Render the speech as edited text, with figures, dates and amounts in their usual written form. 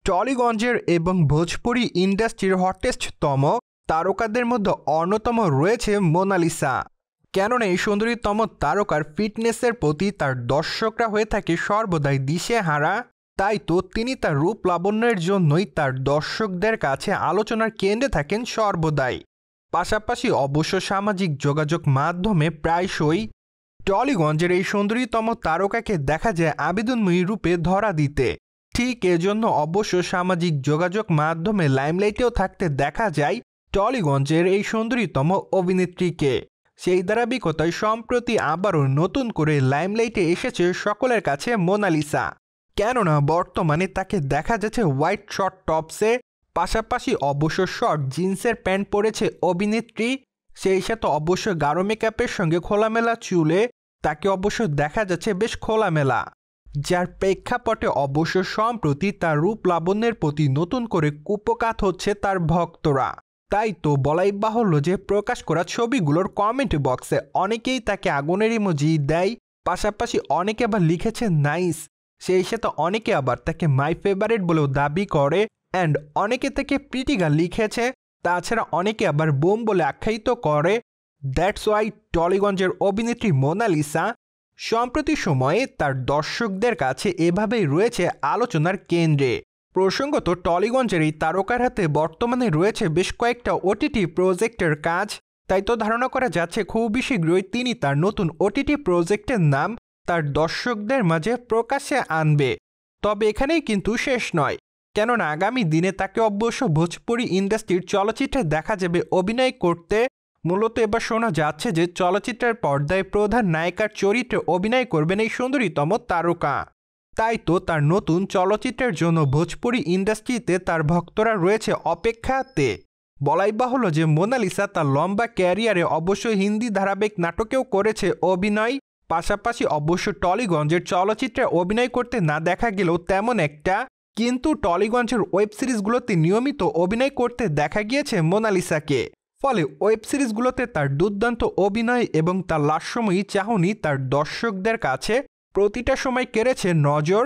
টলিগঞ্জের এবং ভোজপুরি ইন্ডাস্ট্রির হটেস্টতম তারকাদের মধ্যে অন্যতম রয়েছে মোনালিসা। কেননা এই সুন্দরীতম তারকার ফিটনেসের প্রতি তার দর্শকরা হয়ে থাকে সর্বদাই দিশেহারা। তাই তো তিনি তার রূপ লাবণ্যের জন্যই তার দর্শকদের কাছে আলোচনার কেন্দ্রে থাকেন সর্বদাই। পাশাপাশি অবশ্য সামাজিক যোগাযোগ মাধ্যমে প্রায়শই টলিগঞ্জের এই সুন্দরীতম তারকাকে দেখা যায় আবেদনময়ী রূপে ধরা দিতে। ঠিক এজন্য অবশ্য সামাজিক যোগাযোগ মাধ্যমে লাইমলাইটেও থাকতে দেখা যায় টলিগঞ্জের এই সুন্দরীতম অভিনেত্রীকে। সেই ধারাবাহিকতায় সম্প্রতি আবারও নতুন করে লাইমলাইটে এসেছে সকলের কাছে মোনালিসা। কেননা বর্তমানে তাকে দেখা যাচ্ছে হোয়াইট শর্ট টপসে, পাশাপাশি অবশ্য শর্ট জিন্সের প্যান্ট পরেছে অভিনেত্রী। সেই সাথে অবশ্য গাঢ় মেকআপের সঙ্গে খোলামেলা চুলে তাকে অবশ্য দেখা যাচ্ছে বেশ খোলামেলা, যার প্রেক্ষাপটে অবশ্য সম্প্রতি তার রূপ লাবণ্যের প্রতি নতুন করে কুপকাত হচ্ছে তার ভক্তরা। তাই তো বলাই বাহুল্য যে প্রকাশ করা ছবিগুলোর কমেন্ট বক্সে অনেকেই তাকে আগুনের ইমোজি দেয়, পাশাপাশি অনেকে আবার লিখেছে নাইস। সেই সাথে অনেকে আবার তাকে মাই ফেভারিট বলেও দাবি করে, অ্যান্ড অনেকে তাকে প্রিটি গার্ল লিখেছে। তাছাড়া অনেকে আবার বোম বলে আখ্যায়িত করে। দ্যাটস ওয়াই টলিগঞ্জের অভিনেত্রী মোনালিসা সম্প্রতি সময়ে তার দর্শকদের কাছে এভাবেই রয়েছে আলোচনার কেন্দ্রে। প্রসঙ্গত টলিগঞ্জের এই তারকার হাতে বর্তমানে রয়েছে বেশ কয়েকটা ওটিটি প্রজেক্টের কাজ। তাই তো ধারণা করা যাচ্ছে খুবই শীঘ্রই তিনি তার নতুন ওটিটি প্রজেক্টের নাম তার দর্শকদের মাঝে প্রকাশ্যে আনবে। তবে এখানেই কিন্তু শেষ নয়, কেননা আগামী দিনে তাকে অবশ্য ভোজপুরি ইন্ডাস্ট্রির চলচ্চিত্রে দেখা যাবে অভিনয় করতে। মূলত এবার শোনা যাচ্ছে যে চলচ্চিত্রের পর্দায় প্রধান নায়িকার চরিত্রে অভিনয় করবেন এই সুন্দরীতম তারকা। তাই তো তার নতুন চলচ্চিত্রের জন্য ভোজপুরি ইন্ডাস্ট্রিতে তার ভক্তরা রয়েছে অপেক্ষাতে। বলাই বাহুল্য যে মোনালিসা তার লম্বা ক্যারিয়ারে অবশ্য হিন্দি ধারাবাহিক নাটকেও করেছে অভিনয়, পাশাপাশি অবশ্য টলিগঞ্জের চলচ্চিত্রে অভিনয় করতে না দেখা গেলেও তেমন একটা, কিন্তু টলিগঞ্জের ওয়েব সিরিজগুলোতে নিয়মিত অভিনয় করতে দেখা গিয়েছে মোনালিসাকে। ফলে ওয়েব সিরিজগুলোতে তার দুর্দান্ত অভিনয় এবং তার লাস্যময়ী চাহনি তার দর্শকদের কাছে প্রতিটা সময় কেড়েছে নজর।